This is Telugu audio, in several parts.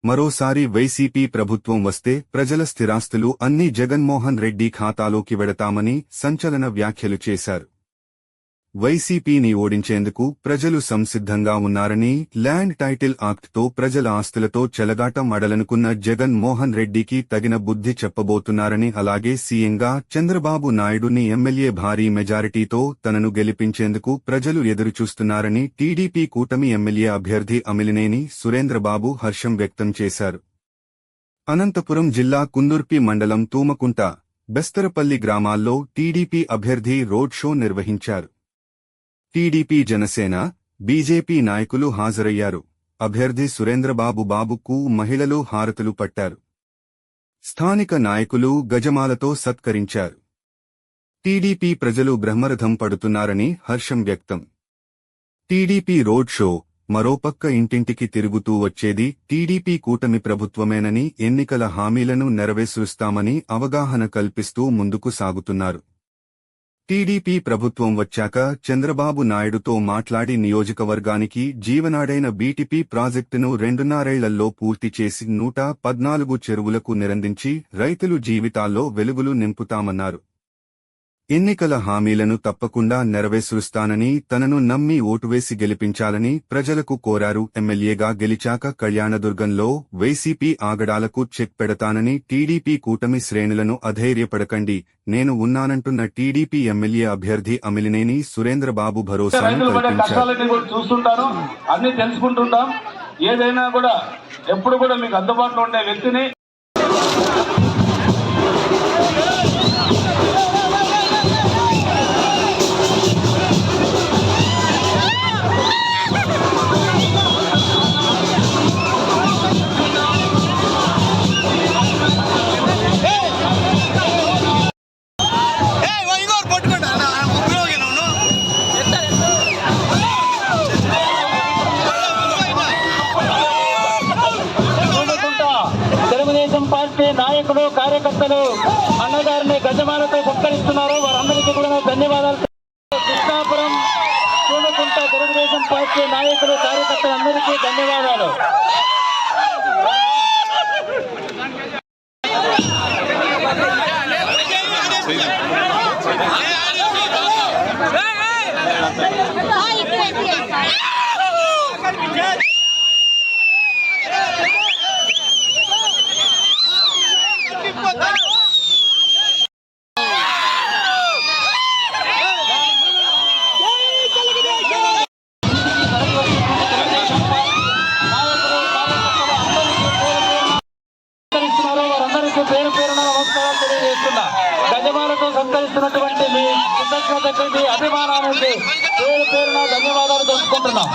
మరోసారి వైసీపీ ప్రభుత్వం వస్తే ప్రజల స్థిరాస్తులు అన్నీ జగన్మోహన్ రెడ్డి ఖాతాలోకి వెడతామని సంచలన వ్యాఖ్యలు చేశారు. వైసీపీని ఓడించేందుకు ప్రజలు సంసిద్ధంగా ఉన్నారని, ల్యాండ్ టైటిల్ యాక్ట్తో ప్రజల ఆస్తులతో చెలగాటం ఆడాలనుకున్న జగన్ మోహన్ రెడ్డికి తగిన బుద్ధి చెప్పబోతున్నారని, అలాగే సీఎంగా చంద్రబాబు నాయుడుని ఎమ్మెల్యే భారీ మెజారిటీతో తనను గెలిపించేందుకు ప్రజలు ఎదురుచూస్తున్నారని టీడీపీ కూటమి ఎమ్మెల్యే అభ్యర్థి అమిలినేని సురేంద్రబాబు హర్షం వ్యక్తం చేశారు. అనంతపురం జిల్లా కుందుర్పి మండలం తూమకుంట, బెస్తరపల్లి గ్రామాల్లో టీడీపీ అభ్యర్థి రోడ్ షో నిర్వహించారు. టీడీపీ, జనసేన, బీజేపీ నాయకులు హాజరయ్యారు. అభ్యర్థి సురేంద్రబాబు బాబుకు మహిళలు హారతులు పట్టారు. స్థానిక నాయకులు గజమాలతో సత్కరించారు. టీడీపీ ప్రజలు బ్రహ్మరథం పడుతున్నారని హర్షం వ్యక్తం. టీడీపీ రోడ్ షో, మరోపక్క ఇంటింటికి తిరుగుతూ వచ్చేది టీడీపీ కూటమి ప్రభుత్వమేనని, ఎన్నికల హామీలను నెరవేరుస్తామని అవగాహన కల్పిస్తూ ముందుకు సాగుతున్నారు. టీడీపీ ప్రభుత్వం వచ్చాక చంద్రబాబు నాయుడుతో మాట్లాడి నియోజకవర్గానికి జీవనాడైన బీటీపీ ప్రాజెక్టును 2.5 ఏళ్లలో పూర్తి చేసి 114 చెరువులకు నిరందించి రైతులు జీవితాల్లో వెలుగులు నింపుతామన్నారు. ఎన్నికల హామీలను తప్పకుండా నెరవేరుస్తానని, తనను నమ్మి ఓటువేసి గెలిపించాలని ప్రజలకు కోరారు. ఎమ్మెల్యేగా గెలిచాక కళ్యాణదుర్గంలో వైసీపీ ఆగడాలకు చెక్ పెడతానని టీడీపీ కూటమి శ్రేణులను అధైర్యపడకండి, నేను ఉన్నానంటున్న టీడీపీ ఎమ్మెల్యే అభ్యర్థి అమిలినేని సురేంద్రబాబు భరోసాను కల్పించారు. అన్ని తెలుసుకుంటుంటాం, ఏదైనా కూడా ఎప్పుడు కూడా మీకు అందుబాటులో ఉండే వ్యక్తిని పార్టీ నాయకులు, కార్యకర్తలు అన్నగారిని గజమాలతో సత్కరిస్తున్నారు. వారందరికీ కూడా ధన్యవాదాలు. కృష్ణాపురం, చూడకుంట తెలుగుదేశం పార్టీ నాయకులు, కార్యకర్తలందరికీ ధన్యవాదాలు. పేరు పేరున నమస్కారాలు తెలియజేస్తున్నా. గజమాలతో సత్కరిస్తున్నటువంటి మీ కృతజ్ఞతకి, మీ అభిమానానికి పేరు పేరున ధన్యవాదాలు తెలుసుకుంటున్నాం.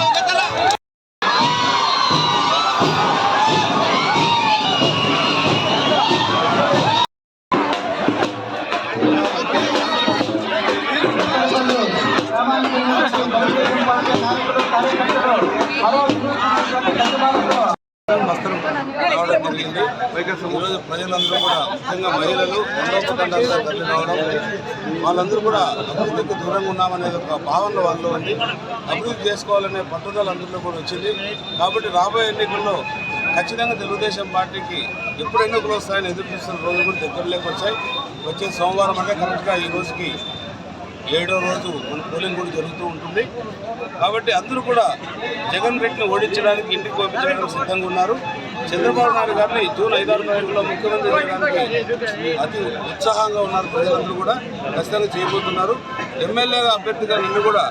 ఈరోజు ప్రజలందరూ కూడా, ముఖ్యంగా మహిళలు తండ్రులు తల్లి రావడం, వాళ్ళందరూ కూడా అభివృద్ధికి దూరంగా ఉన్నామనే ఒక భావన వాళ్ళు ఉంది. అభివృద్ధి చేసుకోవాలనే పట్టుదల అందరిలో కూడా వచ్చింది. కాబట్టి రాబోయే ఎన్నికల్లో ఖచ్చితంగా తెలుగుదేశం పార్టీకి ఎప్పుడు ఎన్నికలు వస్తాయని ఎదురు చూస్తున్న రోజులు కూడా దగ్గరలోకి వచ్చాయి. వచ్చే సోమవారం అంటే కరెక్ట్గా ఈ రోజుకి 7వ రోజు మన పోలింగ్ కూడా జరుగుతూ ఉంటుంది. కాబట్టి అందరూ కూడా జగన్ రెడ్డిని ఓడించడానికి, ఇంటికి పంపించడానికి సిద్ధంగా ఉన్నారు. చంద్రబాబు నాయుడు గారిని జూన్ 5-6 తారీఖులో ముఖ్యమంత్రి చేయడానికి అతి ఉత్సాహంగా ఉన్నారు. ప్రజలందరూ కూడా ఖచ్చితంగా చేయబోతున్నారు. ఎమ్మెల్యేగా అభ్యర్థిగా నిన్ను కూడా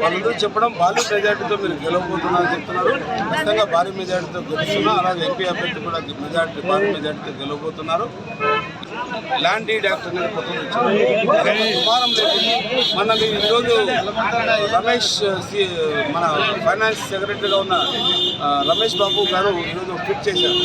వాళ్ళందరూ చెప్పడం భారీ మెజార్టీతో మీరు గెలవబోతున్నారని చెప్తున్నారు. ఖచ్చితంగా భారీ మెజార్టీతో గెలుస్తున్నా. అలాగే ఎంపీ అభ్యర్థి కూడా భారీ మెజార్టీతో గెలవబోతున్నారు. ల్యాండ్ డీడ్ యాక్ట్ అనేది కొత్తగా వచ్చింది. సుమారం లేదు. మన ఈరోజు రమేష్, మన ఫైనాన్స్ సెక్రటరీగా ఉన్న రమేష్ బాబు గారు ఈరోజు ట్వీట్ చేశారు.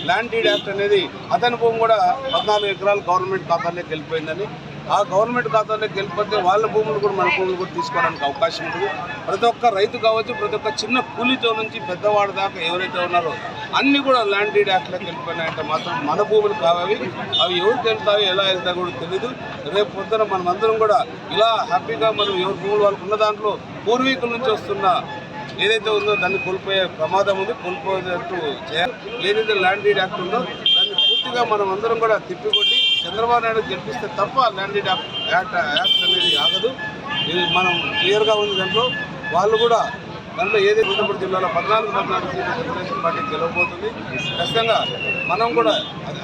ల్యాండ్ డీడ్ యాక్ట్ అనేది అతని భూమి కూడా 14 ఎకరాలు గవర్నమెంట్ ఖాతాలోకి వెళ్ళిపోయిందని, ఆ గవర్నమెంట్ ఖాతాలోకి వెళ్ళిపోతే వాళ్ళ భూములు కూడా మన భూములు కూడా తీసుకోవడానికి అవకాశం ఉంటుంది. ప్రతి ఒక్క రైతు కావచ్చు, ప్రతి ఒక్క చిన్న కూలీతో నుంచి పెద్దవాడి దాకా ఎవరైతే ఉన్నారో అన్నీ కూడా ల్యాండ్ డీడ్ యాక్ట్లోకి వెళ్ళిపోయినాయంటే మాత్రం మన భూములు కావాలి. అవి ఎవరికి వెళ్తాయో, ఎలా వెళ్తాయో కూడా తెలీదు. రేపు పొద్దున మనమందరం కూడా ఇలా హ్యాపీగా మనం ఎవరి భూములు వాళ్ళకు ఉన్న దాంట్లో పూర్వీకుల నుంచి వస్తున్న ఏదైతే ఉందో దాన్ని కోల్పోయే ప్రమాదం ఉంది, కోల్పోయేటట్టు చేయాలి. ఏదైతే ల్యాండ్ డీడ్ యాక్ట్ ఉందో దాన్ని పూర్తిగా మనం అందరం కూడా తిప్పికొట్టి చంద్రబాబు నాయుడు గెలిపిస్తే తప్ప ల్యాండ్ డీడ్ యాక్ట్ అనేది ఆగదు. ఇది మనం క్లియర్గా ఉంది. దాంట్లో వాళ్ళు కూడా దాంట్లో ఏదైతే అనంతపురం జిల్లాలో 14 సీట్లు తెలుగుదేశం పార్టీ గెలవబోతుంది. ఖచ్చితంగా మనం కూడా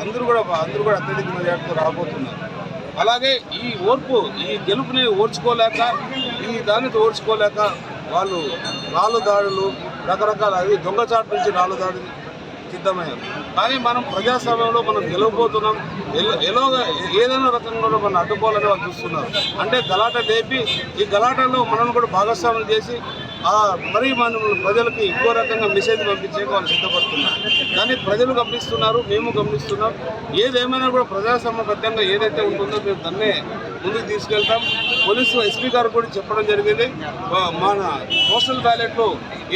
అందరూ కూడా అత్యధిక మెజార్టీతో రాబోతున్నారు. అలాగే ఈ గెలుపుని ఓర్చుకోలేక, ఈ దానితో ఓర్చుకోలేక వాళ్ళు రాళ్ళు దాడులు రకరకాల దొంగచాటు నుంచి రాళ్ళు దాడులు సిద్ధమయ్యారు. కానీ మనం ప్రజాస్వామ్యంలో మనం గెలవబోతున్నాం. ఏదైనా రకంగా మనం అడ్డుకోవాలని వాళ్ళు చూస్తున్నారు. అంటే గలాట లేపి ఈ గలాటలో మనం కూడా భాగస్వామ్యం చేసి మరీ మనం ప్రజలకి ఇంకో రకంగా మెసేజ్ పంపించే వాళ్ళు సిద్ధపడుతున్నారు. కానీ ప్రజలు గమనిస్తున్నారు, మేము గమనిస్తున్నాం. ఏదేమైనా కూడా ప్రజాస్వామ్యబద్ధంగా ఏదైతే ఉంటుందో మేము దాన్నే ముందుకు తీసుకెళ్తాం. పోలీసు ఎస్పీ గారు కూడా చెప్పడం జరిగింది. మన పోస్టల్ బ్యాలెట్లో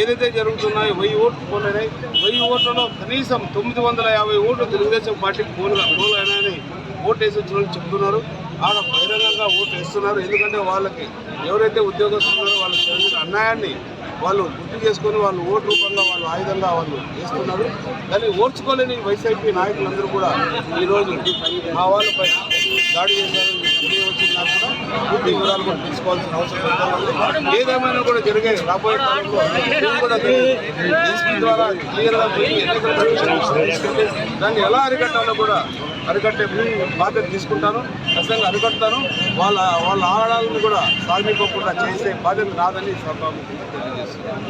ఏదైతే జరుగుతున్నాయో 1000 ఓట్లు పోలైనాయి. 1000 ఓట్లలో కనీసం 950 ఓట్లు తెలుగుదేశం పార్టీకి పోలైనాయని ఓటు వేసి వచ్చిన వాళ్ళు చెప్తున్నారు. ఆడ బహిరంగంగా ఓటు వేస్తున్నారు. ఎందుకంటే వాళ్ళకి ఎవరైతే ఉద్యోగస్తులు ఉన్నారో వాళ్ళకి జరిగిన అన్యాయాన్ని వాళ్ళు గుర్తు చేసుకొని వాళ్ళు ఓటు రూపంగా వాళ్ళు ఆయుధంగా వాళ్ళు వేస్తున్నారు. దాన్ని ఓర్చుకోలేని వైసీపీ నాయకులందరూ కూడా ఈరోజు మా వాళ్ళపై దాడి చేశారు. వచ్చినా కూడా పూర్తి వివరాలు కూడా తీసుకోవాల్సిన అవసరం ఉంది. ఏదేమైనా కూడా జరిగే రాబోయే కాలంలో మేము కూడా ఎస్పీ ద్వారా క్లియర్గా ఎన్నికల కమిషన్ దాన్ని ఎలా అరికట్టాలో కూడా అరికట్టే బాధ్యత తీసుకుంటాను. ఖచ్చితంగా అరికడతాను. వాళ్ళ ఆడాలను కూడా సాగిపోకుండా చేసే బాధ్యత నాదని తెలియజేస్తున్నాను.